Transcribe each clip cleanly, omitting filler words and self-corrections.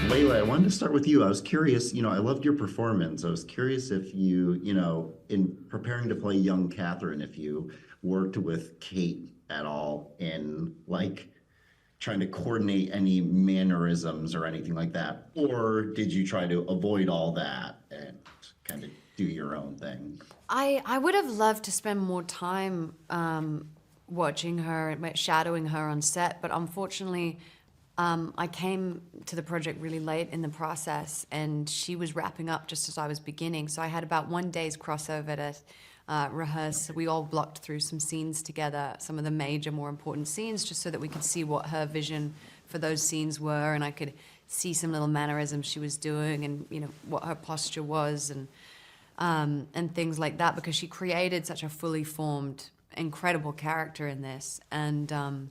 Leila, I wanted to start with you. I was curious, I loved your performance. I was curious if you, in preparing to play young Catherine, if you worked with Cate at all in like trying to coordinate any mannerisms or anything like that, or did you try to avoid all that and kind of do your own thing? I would have loved to spend more time watching her, shadowing her on set, but unfortunately, I came to the project really late in the process, and she was wrapping up just as I was beginning. So I had about one day's crossover to rehearse. We all blocked through some scenes together, some of the major, more important scenes, just so that we could see what her vision for those scenes were, and I could see some little mannerisms she was doing, and what her posture was, and things like that, because she created such a fully formed, incredible character in this. And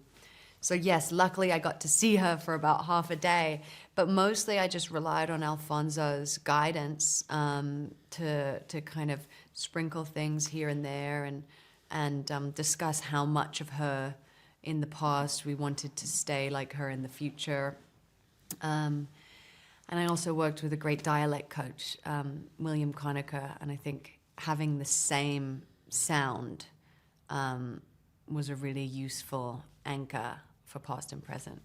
so yes, luckily I got to see her for about half a day, but mostly I just relied on Alfonso's guidance to kind of sprinkle things here and there, and discuss how much of her in the past we wanted to stay like her in the future. And I also worked with a great dialect coach, William Conacher, and I think having the same sound was a really useful anchor for past and present.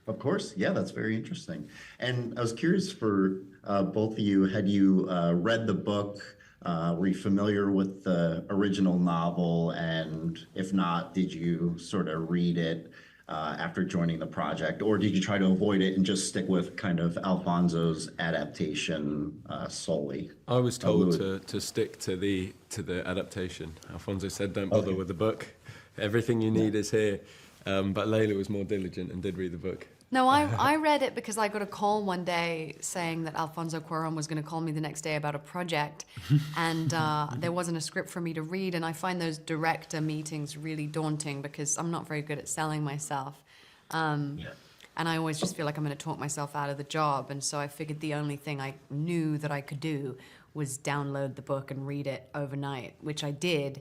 Of course, yeah, that's very interesting. And I was curious for both of you, had you read the book? Were you familiar with the original novel? And if not, did you sort of read it after joining the project? Or did you try to avoid it and just stick with kind of Alfonso's adaptation solely? I was told Louis. to stick to the adaptation. Alfonso said, "Don't bother with the book. Everything you need is here." But Leila was more diligent and did read the book. No, I read it because I got a call one day saying that Alfonso Cuarón was going to call me the next day about a project, and there wasn't a script for me to read, and I find those director meetings really daunting because I'm not very good at selling myself. And I always just feel like I'm going to talk myself out of the job, and so I figured the only thing I knew that I could do was download the book and read it overnight, which I did,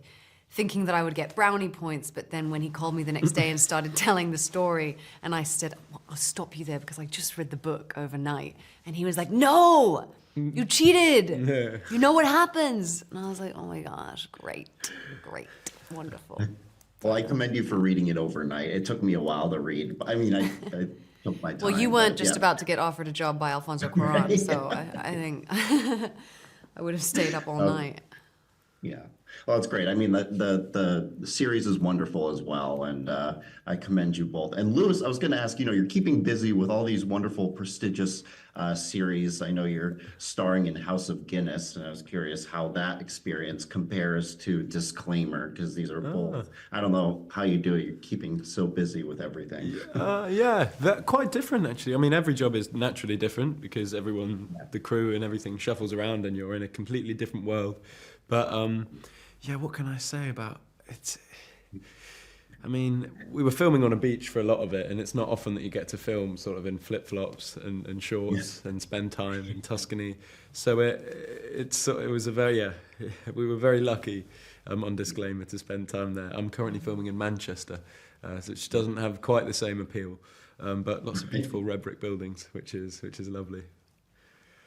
thinking that I would get brownie points. But then when he called me the next day and started telling the story, and I said, "I'll stop you there because I just read the book overnight." And he was like, "No, you cheated. Yeah. You know what happens." And I was like, "Oh my gosh, great, wonderful." Well, I commend you for reading it overnight. It took me a while to read. I mean, I took my time. Well, you weren't but just yeah. about to get offered a job by Alfonso Cuarón, so I think I would have stayed up all night. Yeah. Well, it's great. I mean, the series is wonderful as well, and I commend you both. And Louis, I was going to ask, you're keeping busy with all these wonderful, prestigious series. I know you're starring in House of Guinness, and I was curious how that experience compares to Disclaimer, because these are both, I don't know how you do it. You're keeping so busy with everything. Yeah, quite different actually. I mean, every job is naturally different because everyone, the crew and everything shuffles around and you're in a completely different world. But yeah, what can I say about it? I mean, we were filming on a beach for a lot of it, and it's not often that you get to film sort of in flip-flops and shorts and spend time in Tuscany. So it was a very, we were very lucky on Disclaimer to spend time there. I'm currently filming in Manchester, which doesn't have quite the same appeal, but lots of beautiful red brick buildings, which is lovely.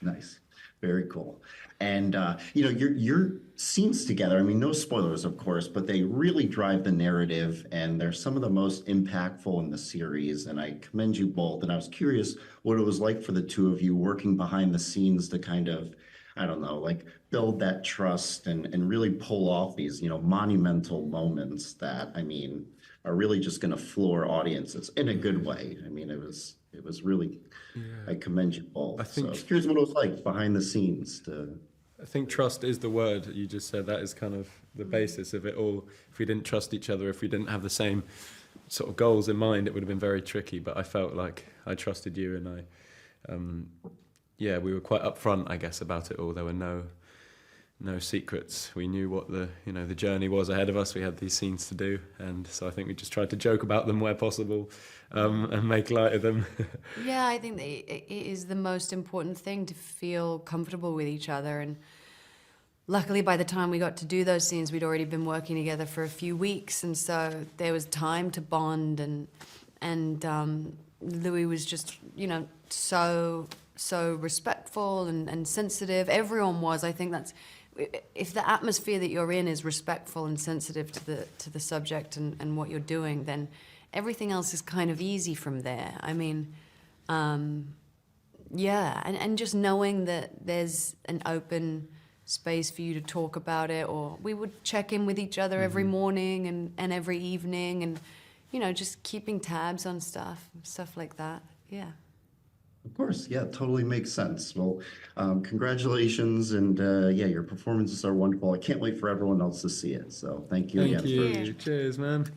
Nice. Very cool. And, your scenes together, I mean, no spoilers, of course, but they really drive the narrative, and they're some of the most impactful in the series. And I commend you both. And I was curious what it was like for the two of you working behind the scenes to kind of, I don't know, like build that trust and really pull off these, monumental moments that, I mean, are really just going to floor audiences in a good way. I mean, it was really, I commend you both. So I was curious what it was like behind the scenes to. I think trust is the word you just said. That is kind of the basis of it all. If we didn't trust each other, if we didn't have the same sort of goals in mind, it would have been very tricky. But I felt like I trusted you, and we were quite upfront, I guess, about it all. There were no secrets. We knew what the journey was ahead of us. We had these scenes to do, and so I think we just tried to joke about them where possible, and make light of them. Yeah, I think that it is the most important thing to feel comfortable with each other. And luckily, by the time we got to do those scenes, we'd already been working together for a few weeks, and so there was time to bond and Louis was just, you know, so respectful and sensitive. Everyone was. I think that's, if the atmosphere that you're in is respectful and sensitive to the subject and what you're doing, then everything else is kind of easy from there. I mean, yeah, and just knowing that there's an open space for you to talk about it, or we would check in with each other every morning and every evening, and, you know, just keeping tabs on stuff like that. Yeah. Of course, yeah, totally makes sense. Well, congratulations, and yeah, your performances are wonderful. I can't wait for everyone else to see it. So thank you again. Thank you. for Cheers, man.